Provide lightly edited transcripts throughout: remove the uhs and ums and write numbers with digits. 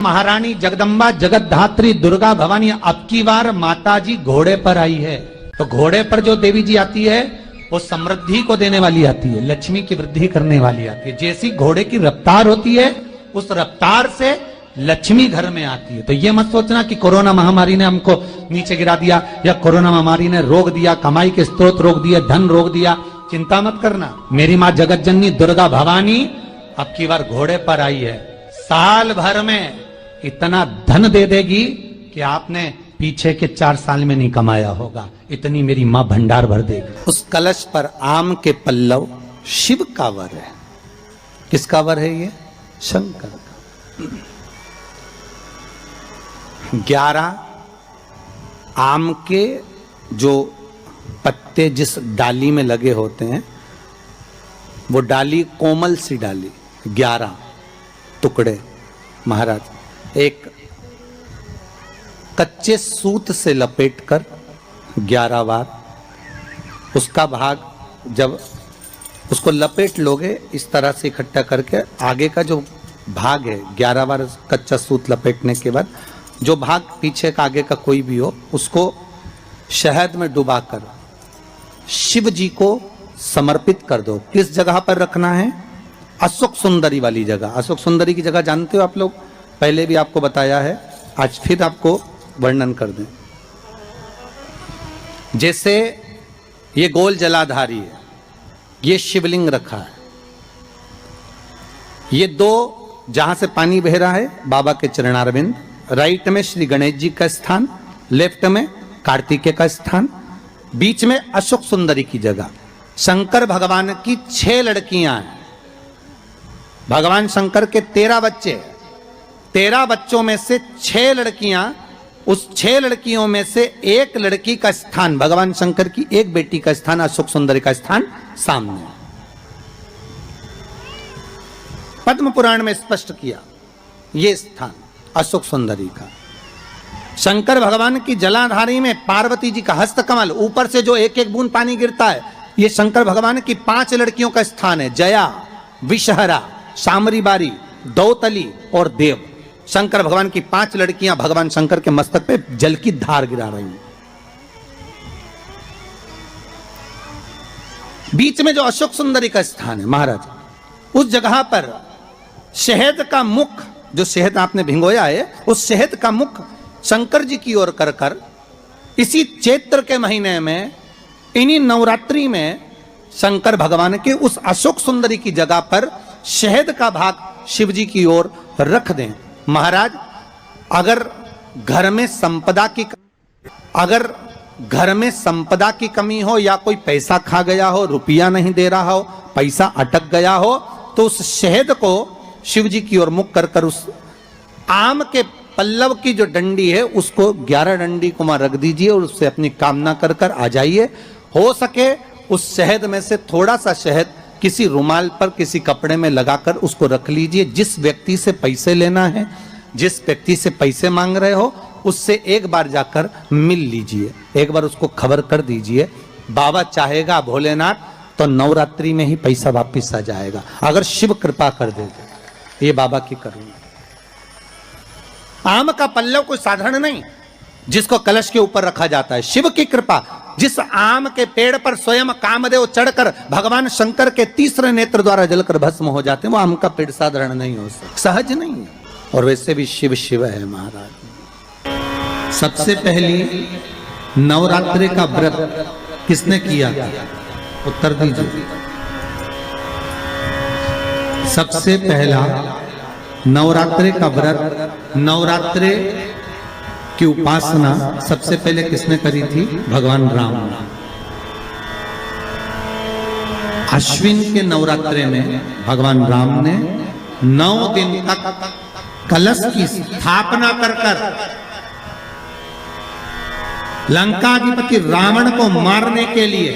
महारानी जगदम्बा जगतधात्री दुर्गा भवानी अब की बार माताजी घोड़े पर आई है। तो घोड़े पर जो देवी जी आती है वो समृद्धि को देने वाली आती है, लक्ष्मी की वृद्धि करने वाली आती है। जैसी घोड़े की रफ्तार होती है उस रफ्तार से लक्ष्मी घर में आती है। तो ये मत सोचना कि कोरोना महामारी ने हमको नीचे गिरा दिया या कोरोना महामारी ने रोक दिया, कमाई के स्रोत रोक दिया, धन रोक दिया। चिंता मत करना, मेरी माँ जगत जननी दुर्गा भवानी अब की बार घोड़े पर आई है। साल भर में इतना धन दे देगी कि आपने पीछे के 4 साल में नहीं कमाया होगा, इतनी मेरी मां भंडार भर देगी। उस कलश पर आम के पल्लव शिव का वर है। किसका वर है ये? शंकर का। 11 आम के जो पत्ते जिस डाली में लगे होते हैं वो डाली कोमल सी डाली, 11 टुकड़े महाराज एक कच्चे सूत से लपेटकर 11 बार उसका भाग, जब उसको लपेट लोगे इस तरह से इकट्ठा करके आगे का जो भाग है 11 बार कच्चा सूत लपेटने के बाद जो भाग पीछे का आगे का कोई भी हो उसको शहद में डुबाकर शिव जी को समर्पित कर दो। किस जगह पर रखना है? अशोक सुंदरी वाली जगह। अशोक सुंदरी की जगह जानते हो आप लोग, पहले भी आपको बताया है, आज फिर आपको वर्णन कर दें। जैसे ये गोल जलाधारी है, ये शिवलिंग रखा है, ये 2 जहां से पानी बह रहा है बाबा के चरणारविंद, राइट में श्री गणेश जी का स्थान, लेफ्ट में कार्तिकेय का स्थान, बीच में अशोक सुंदरी की जगह। शंकर भगवान की 6 लड़कियां हैं। भगवान शंकर के 13 बच्चे, 13 बच्चों में से 6 लड़कियां, उस 6 लड़कियों में से एक लड़की का स्थान, भगवान शंकर की एक बेटी का स्थान, अशोक सुंदरी का स्थान सामने पद्म पुराण में स्पष्ट किया। यह स्थान अशोक सुंदरी का। शंकर भगवान की जलाधारी में पार्वती जी का हस्तकमल, ऊपर से जो एक एक बूंद पानी गिरता है, यह शंकर भगवान की 5 लड़कियों का स्थान है। जया, विषहरा, शामरी बारी, दौतली और देव। शंकर भगवान की 5 लड़कियां भगवान शंकर के मस्तक पे जल की धार गिरा रही हैं। बीच में जो अशोक सुंदरी का स्थान है महाराज, उस जगह पर शहद का मुख, जो शहद आपने भिंगोया है, उस शहद का मुख शंकर जी की ओर कर कर इसी चैत्र के महीने में, इन्हीं नवरात्रि में शंकर भगवान के उस अशोक सुंदरी की जगह पर शहद का भाग शिव जी की ओर रख दें। महाराज अगर घर में संपदा की कमी हो या कोई पैसा खा गया हो, रुपया नहीं दे रहा हो, पैसा अटक गया हो, तो उस शहद को शिव जी की ओर मुख कर कर उस आम के पल्लव की जो डंडी है उसको 11 डंडी को वहां रख दीजिए और उससे अपनी कामना कर कर आ जाइए। हो सके उस शहद में से थोड़ा सा शहद किसी रुमाल पर, किसी कपड़े में लगाकर उसको रख लीजिए। जिस व्यक्ति से पैसे लेना है, जिस व्यक्ति से पैसे मांग रहे हो, उससे एक बार जाकर मिल लीजिए, एक बार उसको खबर कर दीजिए। बाबा चाहेगा भोलेनाथ तो नवरात्रि में ही पैसा वापिस आ जाएगा, अगर शिव कृपा कर देगा। ये बाबा की करुणा। आम का पल्लव कोई साधारण नहीं जिसको कलश के ऊपर रखा जाता है, शिव की कृपा। जिस आम के पेड़ पर स्वयं कामदेव चढ़कर भगवान शंकर के तीसरे नेत्र द्वारा जलकर भस्म हो जाते हैं, वो आम का पेड़ साधारण नहीं हो सकता, सहज नहीं है। और वैसे भी शिव शिव है महाराज। सबसे पहली नवरात्रि का व्रत किसने किया? उत्तर दीजिए। सबसे पहला नवरात्रि का व्रत, नवरात्रि की उपासना सबसे पहले किसने करी थी? भगवान राम ने। अश्विन के नवरात्रि में भगवान राम ने 9 दिन तक कलश की स्थापना कर कर लंकाधिपति रावण को मारने के लिए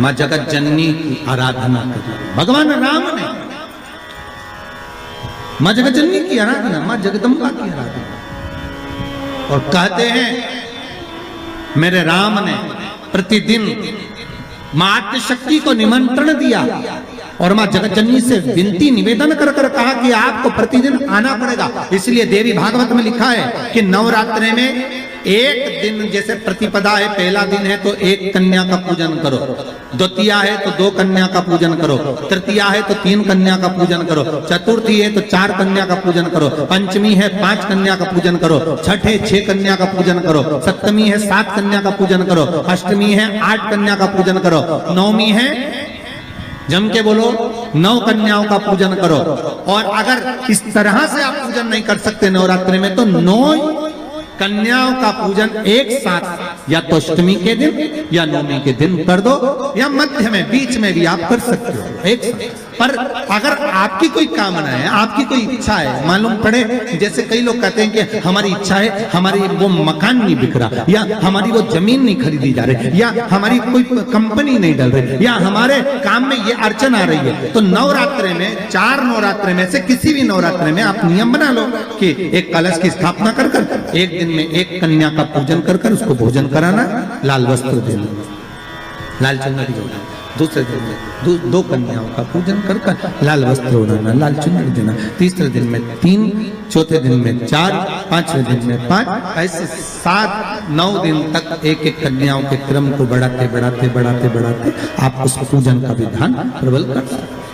मां जगत जननी की आराधना करी। भगवान राम ने मां जगत जननी की आराधना, मां जगदम्बा की आराधना। और कहते हैं मेरे राम ने प्रतिदिन मां आद्य शक्ति को निमंत्रण दिया और मां जगतजननी से विनती निवेदन कर कर कहा कि आपको प्रतिदिन आना पड़ेगा। इसलिए देवी भागवत में लिखा है कि नवरात्रि में एक दिन, जैसे प्रतिपदा है, पहला दिन है तो एक कन्या का पूजन करो, द्वितीया है तो 2 कन्या का पूजन करो, तृतीया है तो 3 कन्या का पूजन करो, चतुर्थी है तो 4 कन्या का पूजन करो, पंचमी है 5 कन्या का पूजन करो, छठ है 6 कन्या का पूजन करो, सप्तमी है 7 कन्या का पूजन करो, अष्टमी है 8 कन्या का पूजन करो, नवमी है, जम के बोलो, 9 कन्याओं का पूजन करो। और अगर इस तरह से आप पूजन नहीं कर सकते नवरात्रि में, तो 9 कन्याओं का पूजन एक साथ या तो अष्टमी के दिन या नवमी के दिन कर दो, या मध्य में, बीच में भी आप कर सकते हो एक साथ। पर अगर आपकी कोई कामना है, आपकी कोई इच्छा है, मालूम पड़े, जैसे कई लोग कहते हैं कि हमारी इच्छा है, हमारी वो मकान नहीं बिक रहा, या हमारी वो जमीन नहीं खरीदी जा रही, या हमारी कोई कंपनी नहीं डल रही, या हमारे काम में ये अड़चन आ रही है, तो नवरात्रि में, 4 नवरात्रि में से किसी भी नवरात्रि में आप नियम बना लो कि एक कलश की स्थापना कर कर एक दिन में एक कन्या का पूजन कर कर उसको भोजन कराना, लाल वस्त्र देना, लाल चुनरी देना, दूसरे दिन में 2 कन्याओं का पूजन कर कर लाल वस्त्र ओढ़ाना, लाल चुनरी देना, तीसरे दिन में 3, चौथे दिन में 4, 5वें दिन में 5, ऐसे 7-9 दिन तक एक एक कन्याओं के क्रम को बढ़ाते बढ़ाते बढ़ाते बढ़ाते आप उस पूजन का विधान प्रबल कर सकते।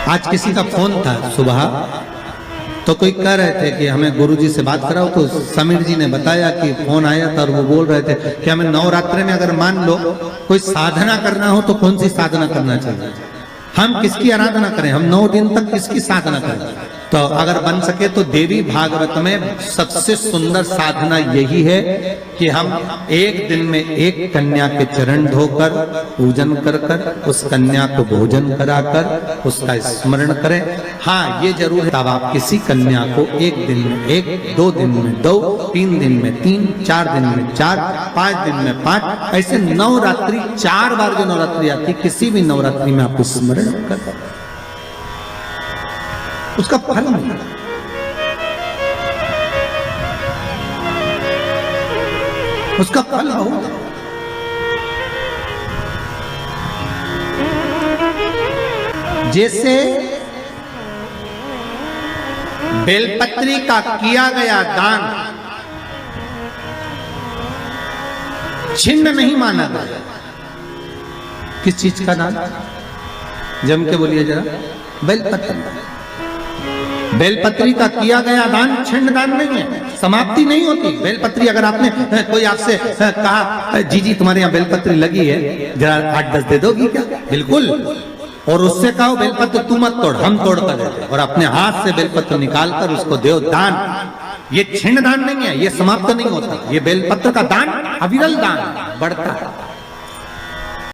आज किसी का फोन था सुबह, तो कोई कह रहे थे कि हमें गुरुजी से बात कराओ, तो समीर जी ने बताया कि फोन आया था और वो बोल रहे थे कि हमें नवरात्रि में अगर मान लो कोई साधना करना हो तो कौन सी साधना करना चाहिए, हम किसकी आराधना करें, हम 9 दिन तक किसकी साधना करें। तो अगर बन सके तो देवी भागवत में सबसे सुंदर साधना यही है कि हम एक दिन में एक कन्या के चरण धोकर पूजन कर कर उस कन्या को भोजन कराकर उसका स्मरण करें। हाँ, ये जरूर है, तब आप किसी कन्या को एक दिन में 1, 2 दिन में 2, 3 दिन में 3, 4 दिन में 4, 5 दिन में 5, ऐसे नवरात्रि 4 बार जो नवरात्रि आती, किसी भी नवरात्रि में आप स्मरण कर उसका फल मिला। उसका फल होगा। जैसे बेलपत्री का किया गया दान छिन्न नहीं माना गया। किस चीज का दान? जम के बोलिए जरा। बेलपत्री। बेलपत्री का किया गया दान छिन्न दान नहीं है, समाप्ति नहीं होती। बेलपत्री अगर आपने कोई आपसे कहा जी जी तुम्हारे यहाँ बेलपत्री लगी है, जरा 8-10 दे दोगी क्या? बिल्कुल। और उससे कहो बेलपत्र तू मत तोड़, हम तोड़ कर देते, और अपने हाथ से बेलपत्र निकाल कर उसको दो दान। ये छिन्न दान नहीं है, ये समाप्त नहीं होता। ये बेलपत्र का दान अविरल दान बढ़ता है।